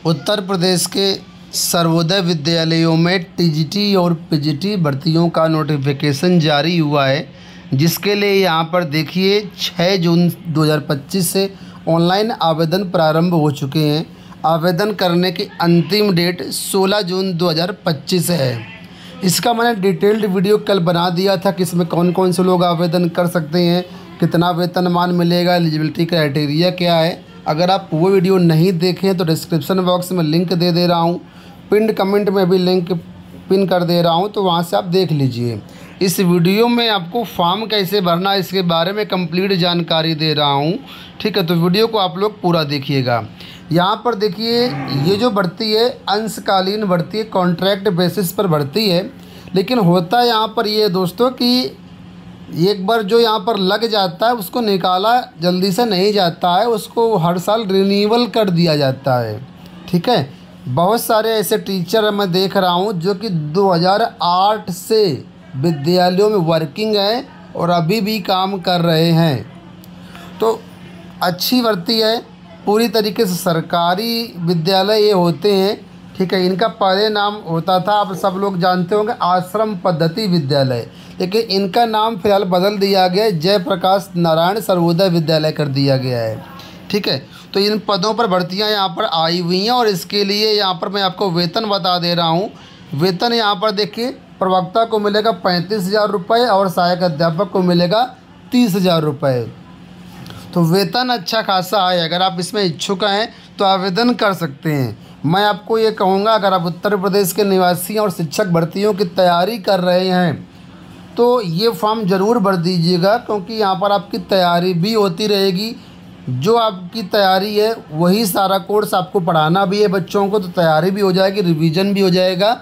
उत्तर प्रदेश के सर्वोदय विद्यालयों में टीजीटी और पीजीटी भर्तियों का नोटिफिकेशन जारी हुआ है, जिसके लिए यहाँ पर देखिए 6 जून 2025 से ऑनलाइन आवेदन प्रारंभ हो चुके हैं। आवेदन करने की अंतिम डेट 16 जून 2025 है। इसका मैंने डिटेल्ड वीडियो कल बना दिया था कि इसमें कौन कौन से लोग आवेदन कर सकते हैं, कितना वेतनमान मिलेगा, एलिजिबिलिटी क्राइटेरिया क्या है। अगर आप वो वीडियो नहीं देखें तो डिस्क्रिप्शन बॉक्स में लिंक दे रहा हूँ, पिन कमेंट में भी लिंक पिन कर दे रहा हूँ, तो वहाँ से आप देख लीजिए। इस वीडियो में आपको फॉर्म कैसे भरना है इसके बारे में कंप्लीट जानकारी दे रहा हूँ, ठीक है। तो वीडियो को आप लोग पूरा देखिएगा। यहाँ पर देखिए, ये जो भर्ती है अंशकालीन भर्ती है, कॉन्ट्रैक्ट बेसिस पर भर्ती है। लेकिन होता है यहाँ पर ये दोस्तों कि एक बार जो यहाँ पर लग जाता है उसको निकाला जल्दी से नहीं जाता है, उसको हर साल रिन्यूअल कर दिया जाता है, ठीक है। बहुत सारे ऐसे टीचर मैं देख रहा हूँ जो कि 2008 से विद्यालयों में वर्किंग हैं और अभी भी काम कर रहे हैं। तो अच्छी भर्ती है, पूरी तरीके से सरकारी विद्यालय ये होते हैं, ठीक है। इनका पहले नाम होता था, आप सब लोग जानते होंगे, आश्रम पद्धति विद्यालय, लेकिन इनका नाम फिलहाल बदल दिया गया है, जयप्रकाश नारायण सर्वोदय विद्यालय कर दिया गया है, ठीक है। तो इन पदों पर भर्तियां यहाँ पर आई हुई हैं और इसके लिए यहाँ पर मैं आपको वेतन बता दे रहा हूँ। वेतन यहाँ पर देखिए, प्रवक्ता को मिलेगा 35,000 रुपये और सहायक अध्यापक को मिलेगा 30,000 रुपये। तो वेतन अच्छा खासा है। अगर आप इसमें इच्छुक हैं तो आवेदन कर सकते हैं। मैं आपको ये कहूँगा, अगर आप उत्तर प्रदेश के निवासी और शिक्षक भर्तियों की तैयारी कर रहे हैं तो ये फॉर्म ज़रूर भर दीजिएगा, क्योंकि यहाँ पर आपकी तैयारी भी होती रहेगी। जो आपकी तैयारी है वही सारा कोर्स आपको पढ़ाना भी है बच्चों को, तो तैयारी भी हो जाएगी, रिवीजन भी हो जाएगा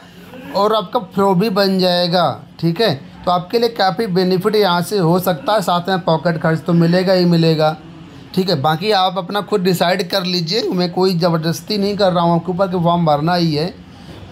और आपका फ्लो भी बन जाएगा, ठीक है। तो आपके लिए काफ़ी बेनिफिट यहाँ से हो सकता है, साथ में पॉकेट खर्च तो मिलेगा ही मिलेगा, ठीक है। बाकी आप अपना खुद डिसाइड कर लीजिए, मैं कोई ज़बरदस्ती नहीं कर रहा हूँ आपके ऊपर कि फॉर्म भरना ही है।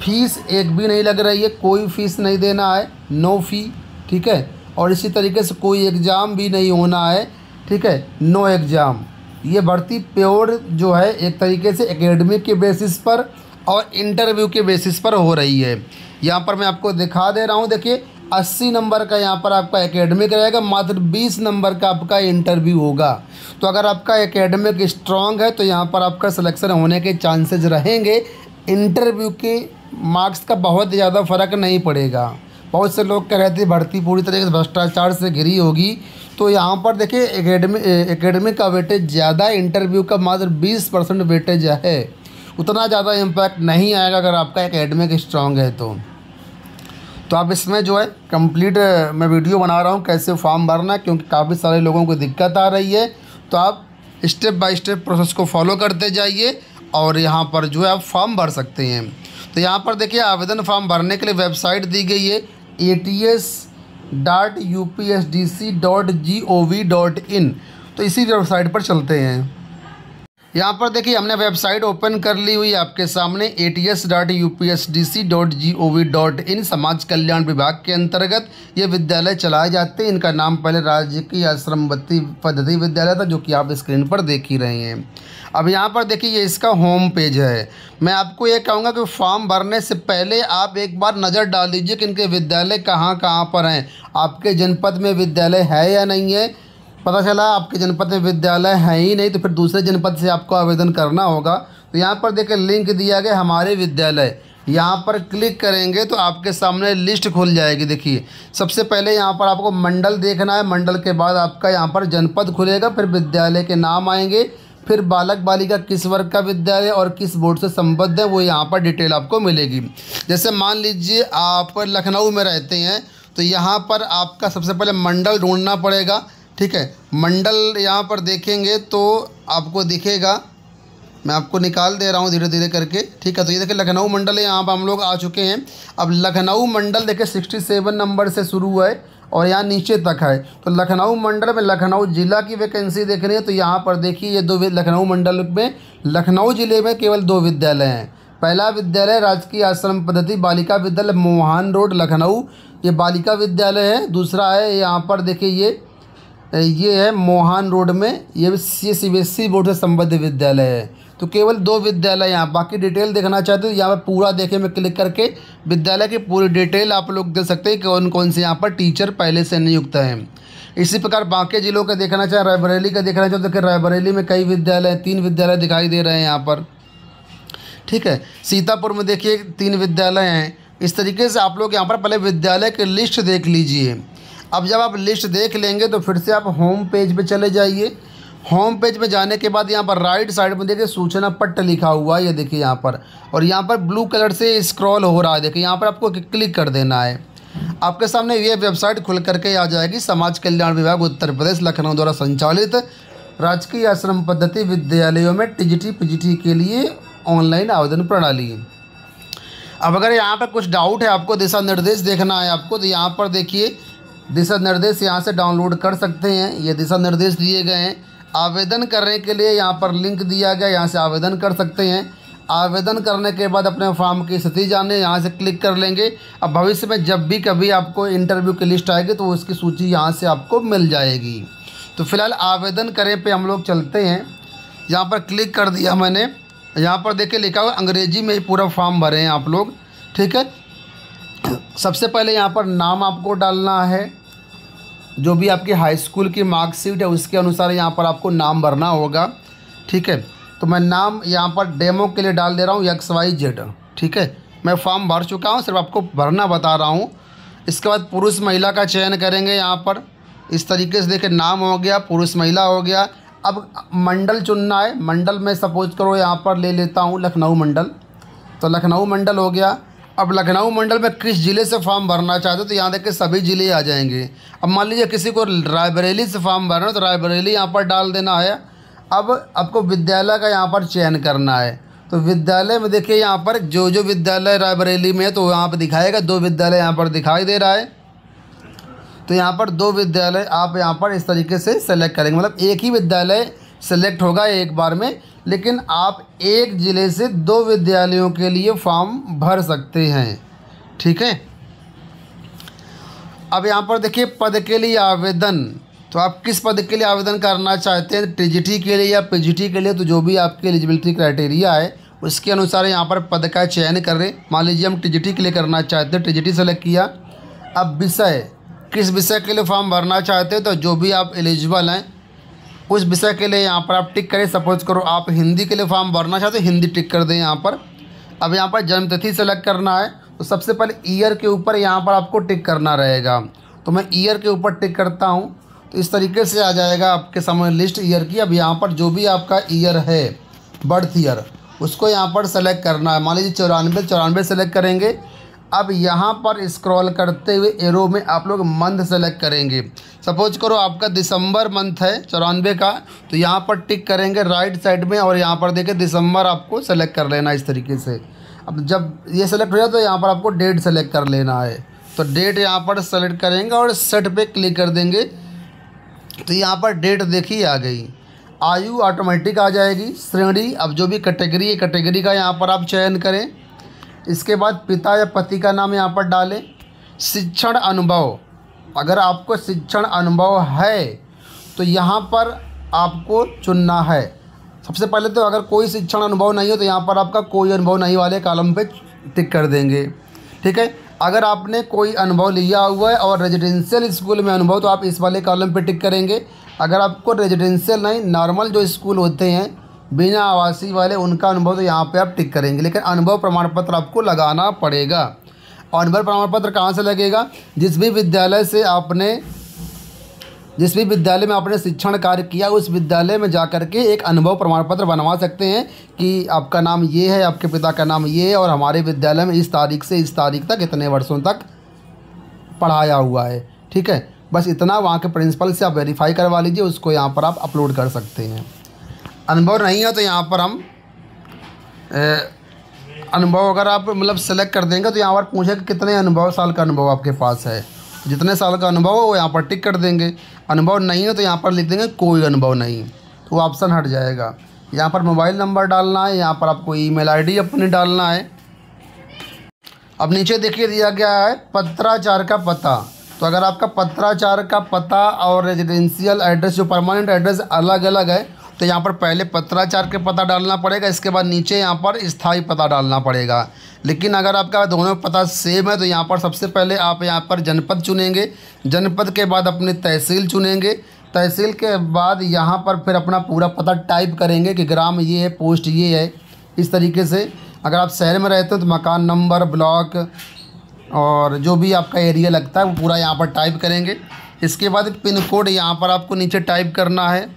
फ़ीस एक भी नहीं लग रही है, कोई फ़ीस नहीं देना है, नो फ़ी, ठीक है। और इसी तरीके से कोई एग्ज़ाम भी नहीं होना है, ठीक है, नो एग्ज़ाम। ये भर्ती प्योर जो है एक तरीके से एकेडमिक के बेसिस पर और इंटरव्यू के बेसिस पर हो रही है। यहाँ पर मैं आपको दिखा दे रहा हूँ, देखिए 80 नंबर का यहाँ पर आपका एकेडमिक रहेगा, मात्र 20 नंबर का आपका इंटरव्यू होगा। तो अगर आपका एकेडमिक स्ट्रॉन्ग है तो यहाँ पर आपका सिलेक्शन होने के चांसेस रहेंगे। इंटरव्यू के मार्क्स का बहुत ज़्यादा फ़र्क नहीं पड़ेगा। बहुत से लोग कह रहे थे भर्ती पूरी तरीके से भ्रष्टाचार से घिरी होगी, तो यहाँ पर देखिए एकेडमिक का वेटेज ज़्यादा है, इंटरव्यू का मात्र 20% वेटेज है। उतना ज़्यादा इम्पैक्ट नहीं आएगा अगर आपका एकेडमिक स्ट्रॉन्ग है तो आप इसमें जो है कंप्लीट मैं वीडियो बना रहा हूँ कैसे फॉर्म भरना, क्योंकि काफ़ी सारे लोगों को दिक्कत आ रही है। तो आप स्टेप बाय स्टेप प्रोसेस को फॉलो करते जाइए और यहाँ पर जो है आप फॉर्म भर सकते हैं। तो यहाँ पर देखिए, आवेदन फॉर्म भरने के लिए वेबसाइट दी गई है ats.upsdc.gov.in। तो इसी वेबसाइट पर चलते हैं। यहाँ पर देखिए, हमने वेबसाइट ओपन कर ली हुई आपके सामने, ats.upsdc.gov.in। समाज कल्याण विभाग के अंतर्गत ये विद्यालय चलाए जाते हैं। इनका नाम पहले राजकीय आश्रम पद्धति विद्यालय था, जो कि आप स्क्रीन पर देख ही रहे हैं। अब यहाँ पर देखिए, ये इसका होम पेज है। मैं आपको ये कहूँगा कि फॉर्म भरने से पहले आप एक बार नज़र डाल दीजिए कि इनके विद्यालय कहाँ कहाँ पर हैं। आपके जनपद में विद्यालय है या नहीं है। पता चला आपके जनपद में विद्यालय है ही नहीं तो फिर दूसरे जनपद से आपको आवेदन करना होगा। तो यहाँ पर देखिए लिंक दिया गया हमारे विद्यालय, यहाँ पर क्लिक करेंगे तो आपके सामने लिस्ट खुल जाएगी। देखिए, सबसे पहले यहाँ पर आपको मंडल देखना है, मंडल के बाद आपका यहाँ पर जनपद खुलेगा, फिर विद्यालय के नाम आएंगे, फिर बालक बालिका किस वर्ग का विद्यालय और किस बोर्ड से संबद्ध है वो यहाँ पर डिटेल आपको मिलेगी। जैसे मान लीजिए आप लखनऊ में रहते हैं तो यहाँ पर आपका सबसे पहले मंडल ढूंढना पड़ेगा, ठीक है। मंडल यहाँ पर देखेंगे तो आपको दिखेगा, मैं आपको निकाल दे रहा हूँ धीरे धीरे करके, ठीक है। तो ये देखिए लखनऊ मंडल है, यहाँ पर हम लोग आ चुके हैं। अब लखनऊ मंडल देखिए 67 नंबर से शुरू है और यहाँ नीचे तक है। तो लखनऊ मंडल में लखनऊ जिला की वैकेंसी देख रही है, तो यहाँ पर देखिए ये दो लखनऊ मंडल में लखनऊ ज़िले में केवल 2 विद्यालय हैं। पहला विद्यालय राजकीय आश्रम पद्धति बालिका विद्यालय मोहान रोड लखनऊ, ये बालिका विद्यालय है। दूसरा है यहाँ पर देखिए ये है मोहान रोड में, ये CBSE बोर्ड से संबद्ध विद्यालय है। तो तो केवल 2 विद्यालय यहाँ, बाकी डिटेल देखना चाहते हो यहाँ पर पूरा देखे में क्लिक करके विद्यालय की पूरी डिटेल आप लोग देख सकते हैं कौन कौन से यहाँ पर टीचर पहले से नियुक्त हैं। इसी प्रकार बाकी जिलों का देखना चाहे, रायबरेली का देखना चाहे तो देखिए रायबरेली में कई विद्यालय, 3 विद्यालय दिखाई दे रहे हैं यहाँ पर, ठीक है। सीतापुर में देखिए 3 विद्यालय हैं। इस तरीके से आप लोग यहाँ पर पहले विद्यालय की लिस्ट देख लीजिए। अब जब आप लिस्ट देख लेंगे तो फिर से आप होम पेज पे चले जाइए। होम पेज में जाने के बाद यहाँ पर राइट साइड में देखिए सूचना पट्ट लिखा हुआ है, ये देखिए यहाँ पर, और यहाँ पर ब्लू कलर से स्क्रॉल हो रहा है, देखिए यहाँ पर आपको क्लिक कर देना है। आपके सामने ये वेबसाइट खुल करके आ जाएगी। समाज कल्याण विभाग उत्तर प्रदेश लखनऊ द्वारा संचालित राजकीय आश्रम पद्धति विद्यालयों में टीजीटी पीजीटी के लिए ऑनलाइन आवेदन प्रणाली। अब अगर यहाँ पर कुछ डाउट है, आपको दिशा निर्देश देखना है आपको, तो यहाँ पर देखिए दिशा निर्देश यहाँ से डाउनलोड कर सकते हैं। ये दिशा निर्देश दिए गए हैं। आवेदन करने के लिए यहाँ पर लिंक दिया गया, यहाँ से आवेदन कर सकते हैं। आवेदन करने के बाद अपने फॉर्म की स्थिति जाने यहाँ से क्लिक कर लेंगे। अब भविष्य में जब भी कभी आपको इंटरव्यू की लिस्ट आएगी तो उसकी सूची यहाँ से आपको मिल जाएगी। तो फिलहाल आवेदन करें पे हम लोग चलते हैं। यहाँ पर क्लिक कर दिया मैंने। यहाँ पर देखिए लिखा हुआ अंग्रेजी में ही पूरा फॉर्म भरे हैं आप लोग, ठीक है। सबसे पहले यहाँ पर नाम आपको डालना है, जो भी आपकी हाई स्कूल की मार्कशीट है उसके अनुसार यहाँ पर आपको नाम भरना होगा, ठीक है। तो मैं नाम यहाँ पर डेमो के लिए डाल दे रहा हूँ XYZ, ठीक है। मैं फॉर्म भर चुका हूँ, सिर्फ आपको भरना बता रहा हूँ। इसके बाद पुरुष महिला का चयन करेंगे। यहाँ पर इस तरीके से देखिए नाम हो गया, पुरुष महिला हो गया। अब मंडल चुनना है। मंडल में सपोज करो यहाँ पर ले लेता हूँ लखनऊ मंडल, तो लखनऊ मंडल हो गया। अब लखनऊ मंडल में किस ज़िले से फॉर्म भरना चाहते हो तो यहाँ देखिए सभी ज़िले आ जाएंगे। अब मान लीजिए किसी को रायबरेली से फॉर्म भरना है तो रायबरेली यहाँ पर डाल देना है। अब आपको विद्यालय का यहाँ पर चयन करना है। तो विद्यालय में देखिए यहाँ पर जो जो विद्यालय रायबरेली में है तो यहाँ पर दिखाएगा, 2 विद्यालय यहाँ पर दिखाई दे रहा है। तो यहाँ पर 2 विद्यालय आप यहाँ पर इस तरीके से सेलेक्ट करेंगे, मतलब एक ही विद्यालय सेलेक्ट होगा एक बार में, लेकिन आप एक ज़िले से 2 विद्यालयों के लिए फॉर्म भर सकते हैं, ठीक है। अब यहाँ पर देखिए पद के लिए आवेदन, तो आप किस पद के लिए आवेदन करना चाहते हैं, टीजीटी के लिए या पीजीटी के लिए, तो जो भी आपकी एलिजिबिलिटी क्राइटेरिया है उसके अनुसार यहाँ पर पद का चयन करें। मान लीजिए हम टीजीटी के लिए करना चाहते हैं, टीजीटी सेलेक्ट किया। अब विषय, किस विषय के लिए फॉर्म भरना चाहते हैं, तो जो भी आप एलिजिबल हैं उस विषय के लिए यहाँ पर आप टिक करें। सपोज करो आप हिंदी के लिए फॉर्म भरना चाहते हैं, हिंदी टिक कर दें यहाँ पर। अब यहाँ पर जन्म तिथि सेलेक्ट करना है, तो सबसे पहले ईयर के ऊपर यहाँ पर आपको टिक करना रहेगा। तो मैं ईयर के ऊपर टिक करता हूँ, तो इस तरीके से आ जाएगा आपके सामने लिस्ट ईयर की। अब यहाँ पर जो भी आपका ईयर है, बर्थ ईयर, उसको यहाँ पर सेलेक्ट करना है। मान लीजिए 94 सेलेक्ट करेंगे। अब यहाँ पर स्क्रॉल करते हुए एरो में आप लोग मंथ सेलेक्ट करेंगे। सपोज करो आपका दिसंबर मंथ है 94 का, तो यहाँ पर टिक करेंगे राइट साइड में, और यहाँ पर देखिए दिसंबर आपको सेलेक्ट कर लेना इस तरीके से। अब जब ये सेलेक्ट हो जाए तो यहाँ पर आपको डेट सेलेक्ट कर लेना है, तो डेट यहाँ पर सेलेक्ट करेंगे और सेट पे क्लिक कर देंगे। तो यहाँ पर डेट देखिए आ गई। आयु ऑटोमेटिक आ जाएगी। श्रेणी, अब जो भी कैटेगरी है कैटेगरी का यहाँ पर आप चयन करें। इसके बाद पिता या पति का नाम यहाँ पर डालें। शिक्षण अनुभव, अगर आपको शिक्षण अनुभव है तो यहाँ पर आपको चुनना है। सबसे पहले तो अगर कोई शिक्षण अनुभव नहीं हो तो यहाँ पर आपका कोई अनुभव नहीं वाले कॉलम पे टिक कर देंगे, ठीक है। अगर आपने कोई अनुभव लिया हुआ है और रेजिडेंशियल स्कूल में अनुभव, तो आप इस वाले कॉलम पे टिक करेंगे। अगर आपको रेजिडेंशियल नहीं, नॉर्मल जो स्कूल होते हैं बिना आवासीय वाले, उनका अनुभव, तो यहाँ पे आप टिक करेंगे। लेकिन अनुभव प्रमाण पत्र आपको लगाना पड़ेगा। और अनुभव प्रमाण पत्र कहाँ से लगेगा, जिस भी विद्यालय में आपने शिक्षण कार्य किया उस विद्यालय में जाकर के एक अनुभव प्रमाण पत्र बनवा सकते हैं कि आपका नाम ये है, आपके पिता का नाम ये है, और हमारे विद्यालय में इस तारीख से इस तारीख तक इतने वर्षों तक पढ़ाया हुआ है, ठीक है। बस इतना वहाँ के प्रिंसिपल से आप वेरीफाई करवा लीजिए, उसको यहाँ पर आप अपलोड कर सकते हैं। अनुभव नहीं है तो यहाँ पर हम अनुभव अगर आप मतलब सेलेक्ट कर देंगे तो यहाँ पर पूछेगा कितने साल का अनुभव आपके पास है। जितने साल का अनुभव हो वो यहाँ पर टिक कर देंगे। अनुभव नहीं है तो यहाँ पर लिख देंगे कोई अनुभव नहीं, तो वो ऑप्शन हट जाएगा। यहाँ पर मोबाइल नंबर डालना है, यहाँ पर आपको ईमेल आईडी अपनी डालना है। अब नीचे देखिए दिया गया है पत्राचार का पता। तो अगर आपका पत्राचार का पता और रेजिडेंशियल एड्रेस जो परमानेंट एड्रेस अलग अलग है तो तो यहाँ पर पहले पत्राचार के पता डालना पड़ेगा, इसके बाद नीचे यहाँ पर स्थायी पता डालना पड़ेगा। लेकिन अगर आपका दोनों पता सेम है तो यहाँ पर सबसे पहले आप यहाँ पर जनपद चुनेंगे, जनपद के बाद अपनी तहसील चुनेंगे, तहसील के बाद यहाँ पर फिर अपना पूरा पता टाइप करेंगे कि ग्राम ये है, पोस्ट ये है। इस तरीके से अगर आप शहर में रहते हो तो मकान नंबर, ब्लॉक और जो भी आपका एरिया लगता है वो पूरा यहाँ पर टाइप करेंगे। इसके बाद पिन कोड यहाँ पर आपको नीचे टाइप करना है।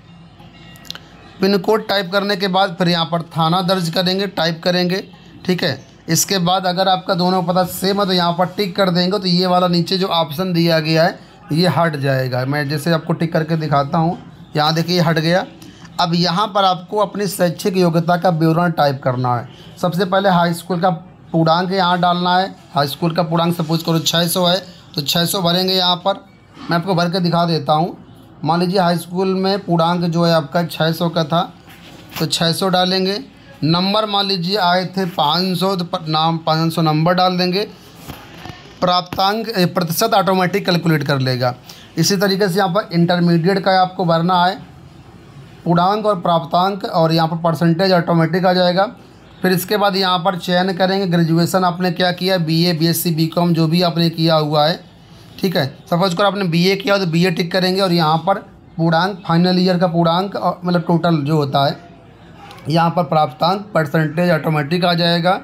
पिन कोड टाइप करने के बाद फिर यहाँ पर थाना दर्ज करेंगे, टाइप करेंगे, ठीक है। इसके बाद अगर आपका दोनों पता सेम है तो यहाँ पर टिक कर देंगे, तो ये वाला नीचे जो ऑप्शन दिया गया है ये हट जाएगा। मैं जैसे आपको टिक करके दिखाता हूँ, यहाँ देखिए हट गया। अब यहाँ पर आपको अपनी शैक्षिक योग्यता का विवरण टाइप करना है। सबसे पहले हाई स्कूल का पूर्णांक यहाँ डालना है। हाई स्कूल का पूर्णांक सपोज करो 600 है तो 600 भरेंगे यहाँ पर। मैं आपको भर के दिखा देता हूँ। मान लीजिए हाई स्कूल में पूर्णांक जो है आपका 600 का था तो 600 डालेंगे। नंबर मान लीजिए आए थे 500 तो नाम 500 नंबर डाल देंगे। प्राप्तांक प्रतिशत ऑटोमेटिक कैलकुलेट कर लेगा। इसी तरीके से यहाँ पर इंटरमीडिएट का आपको भरना है, पूर्णांक और प्राप्तांक, और यहाँ पर परसेंटेज ऑटोमेटिक आ जाएगा। फिर इसके बाद यहाँ पर चयन करेंगे ग्रेजुएशन आपने क्या किया, बीए, बीएससी, बीकॉम जो भी आपने किया हुआ है, ठीक है। सपोज कर आपने बीए किया तो बीए टिक करेंगे और यहाँ पर पूर्णांक फाइनल ईयर का पूर्णांक और मतलब टोटल जो होता है यहाँ पर प्राप्तांक परसेंटेज ऑटोमेटिक आ जाएगा।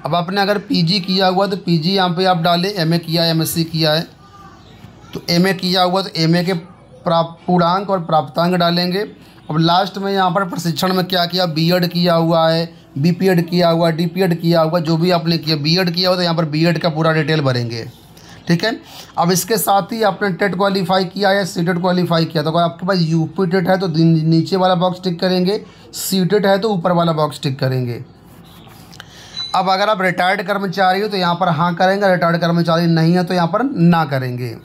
अब आपने अगर पीजी किया हुआ तो पीजी यहाँ पे आप डालें, एमए किया है, एमएससी किया है तो एमए किया हुआ तो एमए के पूर्णांक और प्राप्तांक डालेंगे। अब लास्ट में यहाँ पर प्रशिक्षण में क्या किया, बीएड किया हुआ है, बीपीएड किया हुआ, डीपीएड किया हुआ, जो भी आपने किया, बीएड किया हुआ तो यहाँ पर बीएड का पूरा डिटेल भरेंगे, ठीक है। अब इसके साथ ही आपने टेट क्वालिफाई किया या सीटेट क्वालिफाई किया तो अगर आपके पास यूपी टेट है तो नीचे वाला बॉक्स टिक करेंगे, सीटेट है तो ऊपर वाला बॉक्स टिक करेंगे। अब अगर आप रिटायर्ड कर्मचारी हो तो यहाँ पर हाँ करेंगे, रिटायर्ड कर्मचारी नहीं है तो यहाँ पर ना करेंगे।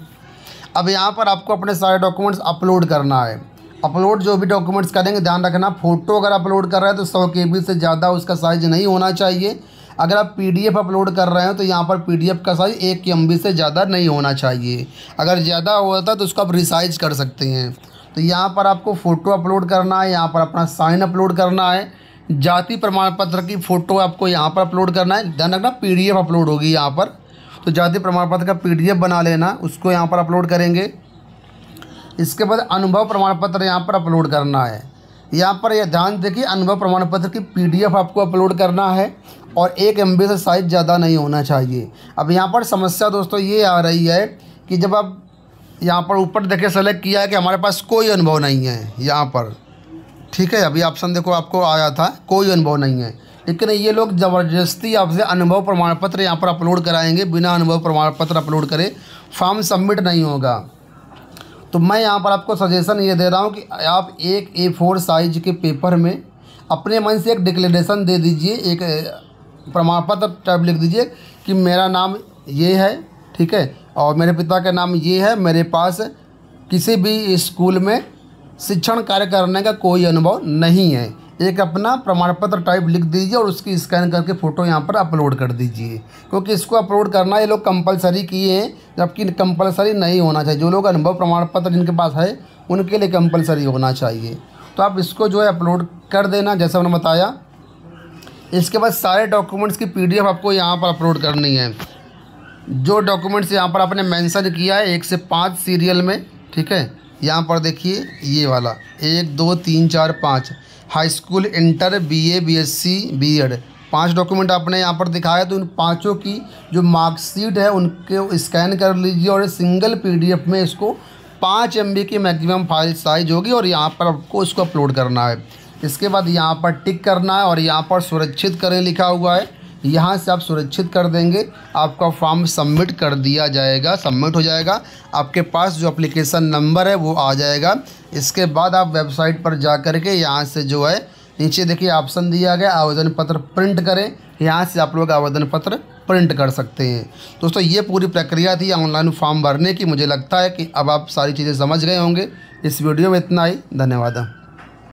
अब यहाँ पर आपको अपने सारे डॉक्यूमेंट्स अपलोड करना है। अपलोड जो भी डॉक्यूमेंट्स करेंगे ध्यान रखना, फ़ोटो अगर अपलोड कर रहे हैं तो 100 KB से ज़्यादा उसका साइज़ नहीं होना चाहिए। अगर आप PDF अपलोड कर रहे हैं तो यहाँ पर PDF का साइज़ 1 MB से ज़्यादा नहीं होना चाहिए। अगर ज़्यादा होता है तो उसको आप रिसाइज कर सकते हैं। तो यहाँ पर आपको फ़ोटो अपलोड करना है, यहाँ पर अपना साइन अपलोड करना है, जाति प्रमाण पत्र की फ़ोटो आपको यहाँ पर अपलोड करना है। ध्यान रखना PDF अपलोड होगी यहाँ पर, तो जाति प्रमाण पत्र का PDF बना लेना, उसको यहाँ पर अपलोड करेंगे। इसके बाद अनुभव प्रमाण पत्र यहाँ पर अपलोड करना है। यहाँ पर यह ध्यान देखिए, अनुभव प्रमाण पत्र की PDF आपको अपलोड करना है और 1 MB से साइज़ ज़्यादा नहीं होना चाहिए। अब यहाँ पर समस्या दोस्तों ये आ रही है कि जब आप यहाँ पर ऊपर देखिए सेलेक्ट किया है कि हमारे पास कोई अनुभव नहीं है यहाँ पर, ठीक है। अभी ऑप्शन देखो आपको आया था कोई अनुभव नहीं है, लेकिन ये लोग ज़बरदस्ती आपसे अनुभव प्रमाण पत्र यहाँ पर अपलोड कराएंगे। बिना अनुभव प्रमाण पत्र अपलोड करे फॉर्म सबमिट नहीं होगा। तो मैं यहाँ पर आपको सजेशन ये दे रहा हूँ कि आप एक A4 साइज के पेपर में अपने मन से एक डिक्लेरेशन दे दीजिए, एक प्रमाण पत्र टाइप लिख दीजिए कि मेरा नाम ये है, ठीक है, और मेरे पिता का नाम ये है, मेरे पास किसी भी स्कूल में शिक्षण कार्य करने का कोई अनुभव नहीं है। एक अपना प्रमाण पत्र टाइप लिख दीजिए और उसकी स्कैन करके फ़ोटो यहाँ पर अपलोड कर दीजिए, क्योंकि इसको अपलोड करना ये लोग कंपलसरी किए हैं, जबकि कंपलसरी नहीं होना चाहिए। जो लोग अनुभव प्रमाण पत्र जिनके पास है उनके लिए कंपलसरी होना चाहिए। तो आप इसको जो है अपलोड कर देना जैसा मैंने बताया। इसके बाद सारे डॉक्यूमेंट्स की PDF आपको यहाँ पर अपलोड करनी है। जो डॉक्यूमेंट्स यहाँ पर आपने मेंशन किया है 1 से 5 सीरियल में, ठीक है। यहाँ पर देखिए ये वाला 1 2 3 4 5 high school, inter, BA, BSc, BEd 5 document आपने यहाँ पर दिखाया। तो उन पाँचों की जो मार्कशीट है उनके स्कैन कर लीजिए और सिंगल PDF में इसको 5 MB की मैक्सिमम फाइल साइज होगी और यहाँ पर आपको इसको अपलोड करना है। इसके बाद यहाँ पर टिक करना है और यहाँ पर सुरक्षित करें लिखा हुआ है, यहाँ से आप सुरक्षित कर देंगे, आपका फॉर्म सबमिट कर दिया जाएगा, सबमिट हो जाएगा। आपके पास जो एप्लीकेशन नंबर है वो आ जाएगा। इसके बाद आप वेबसाइट पर जा कर के यहाँ से जो है नीचे देखिए ऑप्शन दिया गया आवेदन पत्र प्रिंट करें, यहाँ से आप लोग आवेदन पत्र प्रिंट कर सकते हैं। दोस्तों ये पूरी प्रक्रिया थी ऑनलाइन फॉर्म भरने की। मुझे लगता है कि अब आप सारी चीज़ें समझ गए होंगे। इस वीडियो में इतना ही, धन्यवाद।